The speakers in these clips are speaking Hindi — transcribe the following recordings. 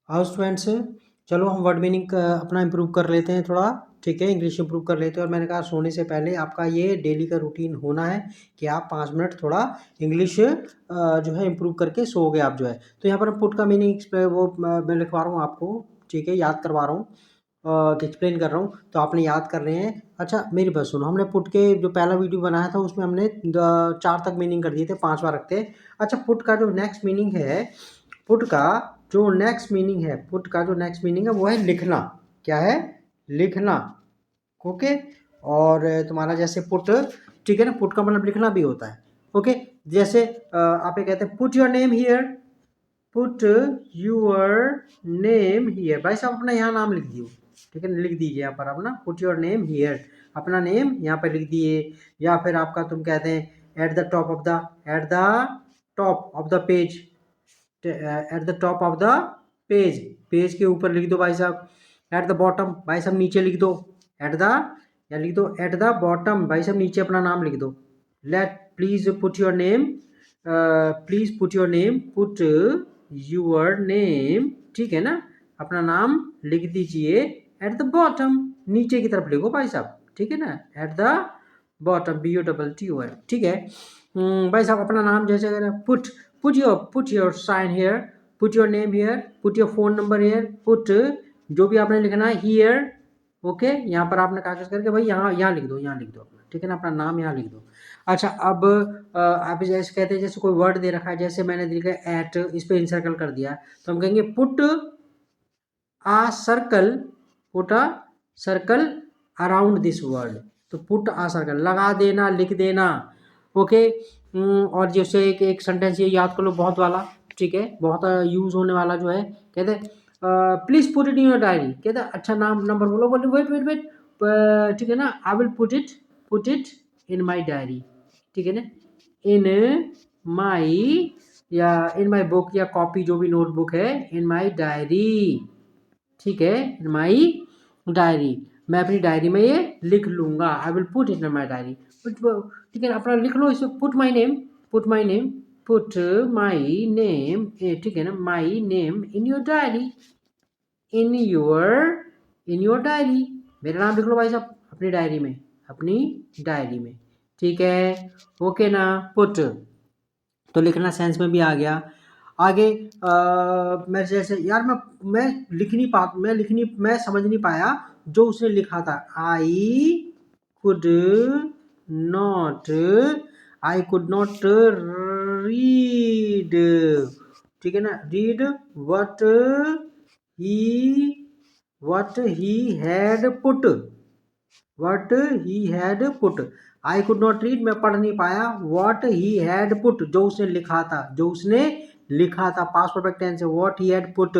आओ स्टूडेंट्स, चलो हम वर्ड मीनिंग अपना इम्प्रूव कर लेते हैं थोड़ा। ठीक है, इंग्लिश इम्प्रूव कर लेते हैं। और मैंने कहा सोने से पहले आपका ये डेली का रूटीन होना है कि आप 5 मिनट थोड़ा इंग्लिश जो है इम्प्रूव करके सोओगे आप जो है। तो यहाँ पर पुट का मीनिंग वो मैं लिखवा रहा हूँ आपको। ठीक है, याद करवा रहा हूँ, एक्सप्लेन कर रहा हूँ तो आपने याद कर रहे हैं। अच्छा मेरी बात सुनो, हमने पुट के जो पहला वीडियो बनाया था उसमें हमने 4 तक मीनिंग कर दिए थे, 5वां रखते हैं। अच्छा पुट का जो नेक्स्ट मीनिंग है, पुट का जो नेक्स्ट मीनिंग है, पुट का जो नेक्स्ट मीनिंग है वो है लिखना। क्या है? लिखना। ओके। और तुम्हारा जैसे पुट, ठीक है ना, पुट का मतलब लिखना भी होता है। ओके। जैसे आप ये कहते हैं put your name here, put your name here. भाई साहब अपना यहाँ नाम लिख दियो। ठीक है, लिख दीजिए यहाँ पर अपना पुट योर नेम हियर, अपना नेम यहाँ पर लिख दिए। या फिर आपका तुम कहते हैं at the top of the, at the top of the page, at the top of the page, page के ऊपर लिख दो भाई साहब। एट द बॉटम भाई साहब नीचे लिख दो। एट द, या लिख दो एट द बॉटम भाई साहब नीचे अपना नाम लिख दो। Let please put your name, please put your name, put your name, ठीक है ना, अपना नाम लिख दीजिए एट द बॉटम, नीचे की तरफ लिखो भाई साहब। ठीक है ना, एट द बॉटम, BOTTOM, ठीक है। भाई साहब अपना नाम जैसे अगर put, put your sign here, put your name here, put your phone number here, put जो भी आपने लिखना है here। ओके, यहाँ पर आपने कागज करके भाई यहाँ यहाँ लिख दो, यहाँ लिख दो अपना, ठीक है ना, अपना नाम यहाँ लिख दो। अच्छा अब आप जैसे कहते हैं, जैसे कोई वर्ड दे रखा है, जैसे मैंने लिखा है एट, इस पे इंसर्कल कर दिया, तो हम कहेंगे put a circle, put a circle around this word. तो पुट आ सर्कल लगा देना, लिख देना। ओके। और जैसे एक सेंटेंस ये याद कर लो बहुत वाला, ठीक है, बहुत यूज होने वाला जो है, कहते हैं please put it in your diary. कहते हैं अच्छा नाम नंबर बोलो, बोलो वेट वेट वेट, ठीक है ना, I will put it in my diary, ठीक है ना, इन माई, या इन माई बुक, या कॉपी जो भी नोटबुक है, इन माई डायरी, ठीक है, इन माई डायरी, मैं अपनी डायरी में ये लिख लूंगा। I will put it in my diary, ठीक है, अपना लिख लो इसे, put my name, put my name, put my name, ठीक है ना, my name in your diary, in your, in your diary, मेरा नाम लिख लो भाई साहब अपनी डायरी में, अपनी डायरी में, ठीक है। ओके ना, पुट तो लिखना सेंस में भी आ गया। आगे मैं जैसे यार मैं लिख नहीं पा, मैं समझ नहीं पाया जो उसने लिखा था। Could not I could not read, ठीक है ना, read what he, what he had put, what he had put, I could not read मैं पढ़ नहीं पाया, वॉट ही हैड पुट जो उसने लिखा था, जो उसने लिखा था, पास्ट परफेक्ट टेंस है, वॉट ही हैड पुट,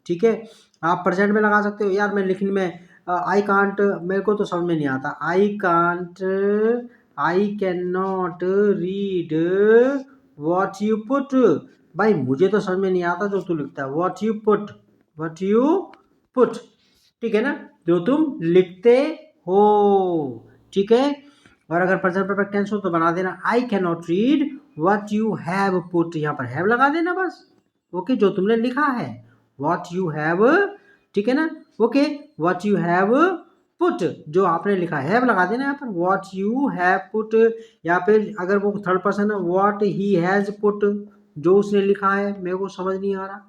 ठीक है। आप प्रेजेंट में लगा सकते हो, यार मैं लिखने में आई कांट, मेरे को तो समझ में नहीं आता, I can't, I can not read what you put, भाई मुझे तो समझ में नहीं आता जो तू लिखता है, what you put, what you put, ठीक है ना, जो तुम लिखते हो, ठीक है। और अगर प्रेजेंट परफेक्ट टेंस हो तो बना देना I can not read what you have put, यहाँ पर हैव लगा देना बस। ओके, जो तुमने लिखा है, व्हाट यू हैव, ठीक है ना। Okay, what you have put, जो आपने लिखा है, हैव लगा देना यहाँ पर, व्हाट यू हैव पुट। या फिर अगर वो थर्ड पर्सन है, व्हाट ही हैज पुट, जो उसने लिखा है, मेरे को समझ नहीं आ रहा,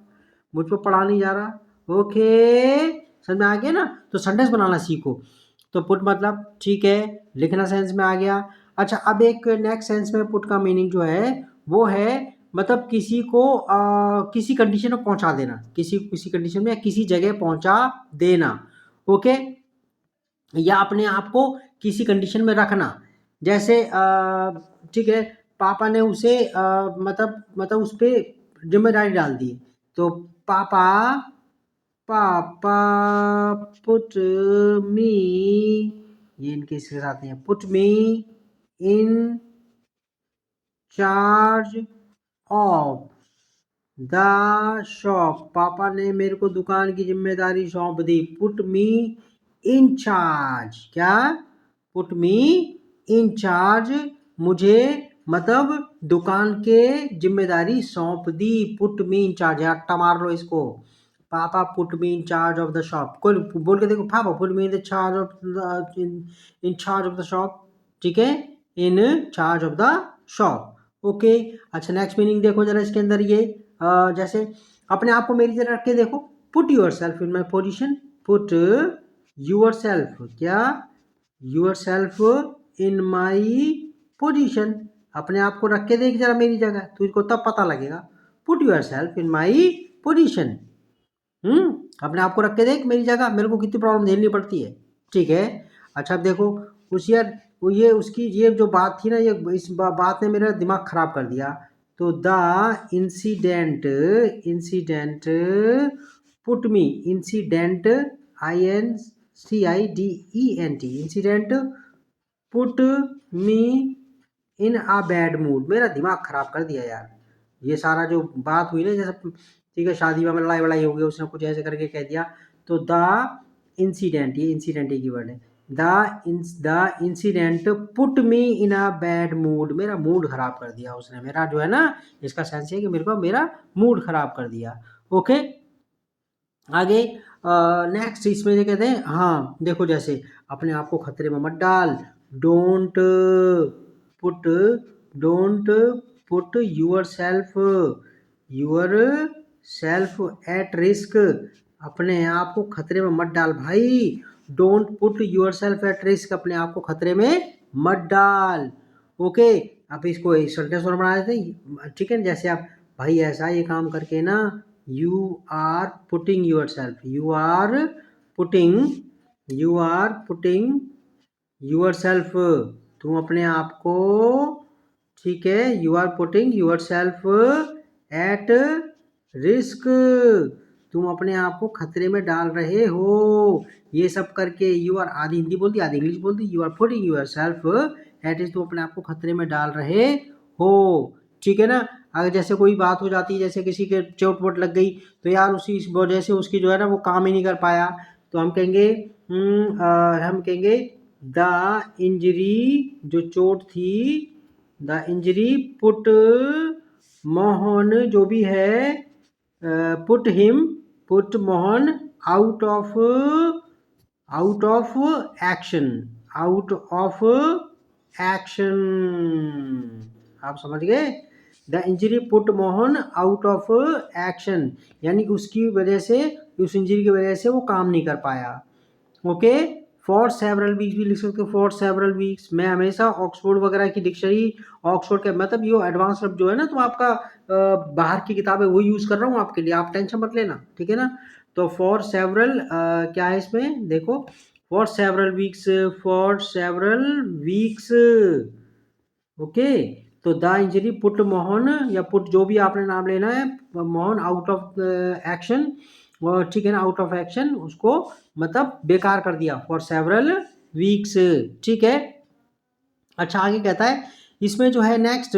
मुझ पर पढ़ा नहीं जा रहा। ओके, समझ में आ गया ना, तो सेंटेंस बनाना सीखो। तो पुट मतलब ठीक है, लिखना सेंस में आ गया। अच्छा अब एक नेक्स्ट सेंस में पुट का मीनिंग जो है वो है मतलब किसी को किसी कंडीशन में पहुंचा देना, किसी किसी कंडीशन में या किसी जगह पहुंचा देना। ओके, या अपने आप को किसी कंडीशन में रखना। जैसे ठीक है, पापा ने उसे मतलब उस पर जिम्मेदारी डाल दी, तो पापा, पापा पुट मी, ये इनके इसके साथ नहीं है, put me in charge of the shop, पापा ने मेरे को दुकान की जिम्मेदारी सौंप दी, पुट मी इन चार्ज, क्या, पुट मी इन चार्ज, मुझे मतलब दुकान के जिम्मेदारी सौंप दी, पुट मी इन चार्ज, अट्टा मार लो इसको, पापा put me in charge of the shop, कोई बोल के देखो, पापा put me in the charge of in charge of the shop, ठीक है, in charge of the shop. Okay, अच्छा नेक्स्ट मीनिंग देखो जरा इसके अंदर ये जैसे अपने आप को मेरी तरह रख के देखो, put yourself in my position, put yourself, क्या, yourself in my position, अपने आप को रख के देख जरा मेरी जगह, तुझको तब पता लगेगा। Put yourself in my position, अपने आप को रख के देख मेरी जगह, मेरे को कितनी प्रॉब्लम झेलनी पड़ती है, ठीक है। अच्छा अब देखो उस यार वो ये उसकी ये जो बात थी ना, ये इस बात ने मेरा दिमाग खराब कर दिया। तो the incident, incident put me, incident INCIDENT, incident put me in a bad mood, मेरा दिमाग खराब कर दिया यार। ये सारा जो बात हुई ना, जैसे ठीक है शादी में लड़ाई वड़ाई हो गई, उसने कुछ ऐसे करके कह दिया, तो द इंसिडेंट, ये इंसिडेंट की वर्ड है, the incident put me in a bad mood, मेरा मूड खराब कर दिया उसने, मेरा जो है ना, इसका सेंस है कि मेरे को मेरा मूड खराब कर दिया। ओके, आगे नेक्स्ट इसमें जो कहते हैं, हाँ देखो जैसे अपने आप को खतरे में मत डाल, don't put, don't put yourself at risk, अपने आप को खतरे में मत डाल भाई, don't put yourself at risk, अपने आप को खतरे में मत डाल। ओके, अब इसको एक सेंटेंस और बना देते हैं, ठीक है, जैसे आप भाई ऐसा ये काम करके ना, you are putting yourself, putting you are putting yourself, तुम अपने आप को, ठीक है, you are putting yourself at risk, तुम अपने आप को खतरे में डाल रहे हो, ये सब करके यू आर, आधी हिंदी बोलती आधी इंग्लिश बोलती, you are putting yourself at risk, तुम अपने आप को खतरे में डाल रहे हो, ठीक है ना। अगर जैसे कोई बात हो जाती है, जैसे किसी के चोट वोट लग गई, तो यार उसी वजह से उसकी जो है ना वो काम ही नहीं कर पाया, तो हम कहेंगे द इंजरी, जो चोट थी, द इंजरी पुट मोहन, जो भी है, put Mohan out of action, out of action, आप समझ गए, the injury put Mohan out of action, यानी उसकी वजह से, उस इंजरी की वजह से वो काम नहीं कर पाया। ओके, फॉर सेवरल वीक्स भी लिख सकते हो, फॉर सेवरल वीक्स, मैं हमेशा ऑक्सफोर्ड वगैरह की डिक्शनरी, ऑक्सफोर्ड के मतलब ये एडवांस शब्द जो है ना, तो आपका बाहर की किताबें वो यूज़ कर रहा हूँ आपके लिए, आप टेंशन मत लेना, ठीक है ना। तो फॉर सेवरल क्या है इसमें देखो, for several weeks, for several weeks, okay, तो द इंजरी पुट मोहन, या पुट जो भी आपने नाम लेना है, मोहन आउट ऑफ एक्शन, और ठीक है ना, आउट ऑफ एक्शन, उसको मतलब बेकार कर दिया, फॉर सेवरल वीक्स, ठीक है। अच्छा आगे कहता है इसमें जो है नेक्स्ट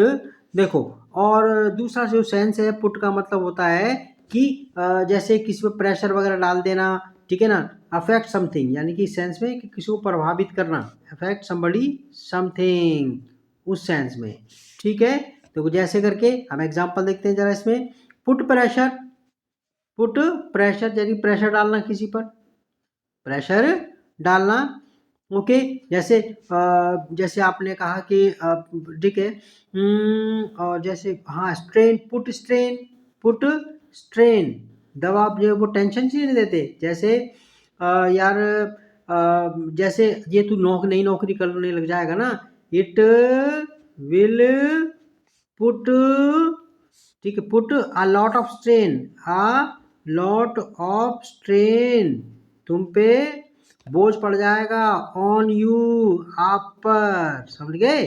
देखो, और दूसरा जो सेंस है पुट का, मतलब होता है कि जैसे किसी पे प्रेशर वगैरह डाल देना, ठीक है ना, अफेक्ट समथिंग, यानी कि सेंस में कि किसी को प्रभावित करना, अफेक्ट समबडी समथिंग, उस सेंस में, ठीक है। तो जैसे करके हम एग्जांपल देखते हैं जरा इसमें, पुट प्रेशर, पुट प्रेशर यानी प्रेशर डालना किसी पर, प्रेशर डालना, ओके, जैसे जैसे आपने कहा कि ठीक है, और जैसे हाँ strain, put strain, put strain, दबाव जो वो टेंशन से नहीं देते, जैसे यार जैसे ये तू नई नौकरी करने लग जाएगा ना, इट विल पुट, ठीक है, put a lot of strain, a lot of strain, तुम पे बोझ पड़ जाएगा, ऑन यू, आप पर, समझ गए,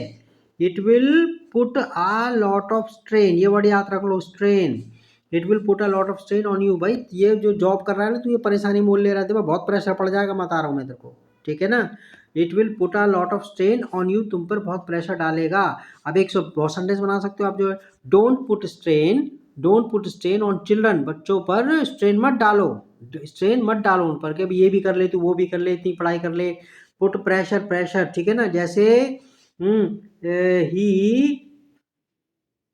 it will put a lot of strain, ये वर्ड याद रख लो, strain, it will put a lot of strain on you, भाई ये जो जॉब कर रहा है ना, तो ये परेशानी मोल ले रहा है, बहुत प्रेशर पड़ जाएगा, मैं बता रहा हूँ मैं तेरे को, ठीक है ना, it will put a lot of strain on you, तुम पर बहुत प्रेशर डालेगा। अब एक बहुत सेंटेंस बना सकते हो आप, जो है don't put strain, don't put strain on children, बच्चों पर स्ट्रेन मत डालो, स्ट्रेन मत डालो उन पर, कि ये भी कर ले तू, वो भी कर ले, इतनी पढ़ाई कर ले, पुट प्रेशर, प्रेशर, ठीक है ना, जैसे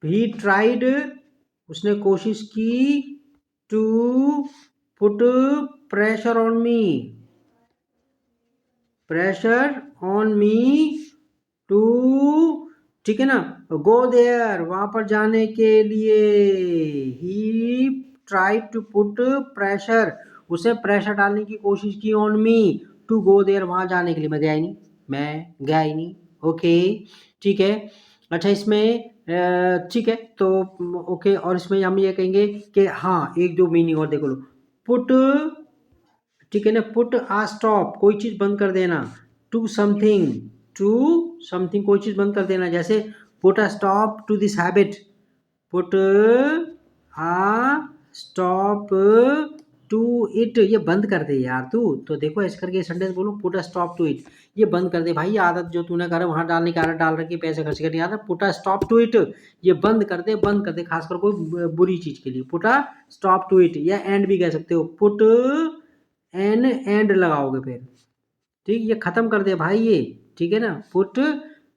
ही ट्राइड, उसने कोशिश की, to put pressure on me, pressure on me too, ठीक है ना, गो देयर, वहां पर जाने के लिए। He try to put pressure, उसे प्रेशर डालने की कोशिश की on me to go there, वहां जाने के लिए। मैं गया ही नहीं, मैं गया ही नहीं। ओके, ठीक है। अच्छा, इसमें ठीक है तो ओके, और इसमें हम ये कहेंगे कि हाँ, एक दो मीनिंग और देख लो। पुट, ठीक है ना, पुट आ स्टॉप, कोई चीज बंद कर देना, टू समथिंग, टू समथिंग, कोई चीज बंद कर देना, जैसे put a stop to this habit, put a stop to it, ये बंद कर दे यार तू। तो देखो ऐसे करके सेंटेंस बोलो, put a stop to it, ये बंद कर दे भाई, ये आदत जो तूने करा वहां डालने की आदत डाल रखी, पैसे खर्च करने की आदत, put a stop to it, ये बंद कर दे, बंद कर दे, खासकर कोई बुरी चीज के लिए। Put a stop to it, या एंड भी कह सकते हो, पुट एन, एंड लगाओगे फिर, ठीक, ये खत्म कर दे भाई ये, ठीक है ना, पुट।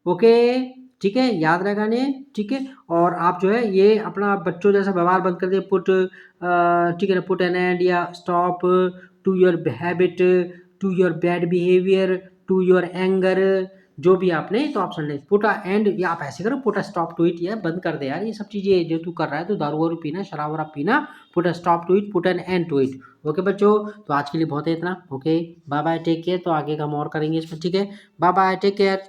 ओके, ठीक है, याद रहेगा ने, ठीक है। और आप जो है ये अपना बच्चों जैसा व्यवहार बंद कर दे, पुट, ठीक है ना, पुट एन एंड या stop to your habit, to your bad behaviour, to your anger, जो भी आपने, तो आप समझ पुट अ एंड, या आप ऐसे करो, put a stop to it, या बंद कर दे यार ये सब चीजें जो तू कर रहा है, तो दारू वारू पीना, शराब वराब पीना, put a stop to it, put an end to it. Okay बच्चों, तो आज के लिए बहुत है इतना। Okay, bye bye, take care. तो आगे का हम और करेंगे इसमें, ठीक है, बाय बाय, टेक केयर।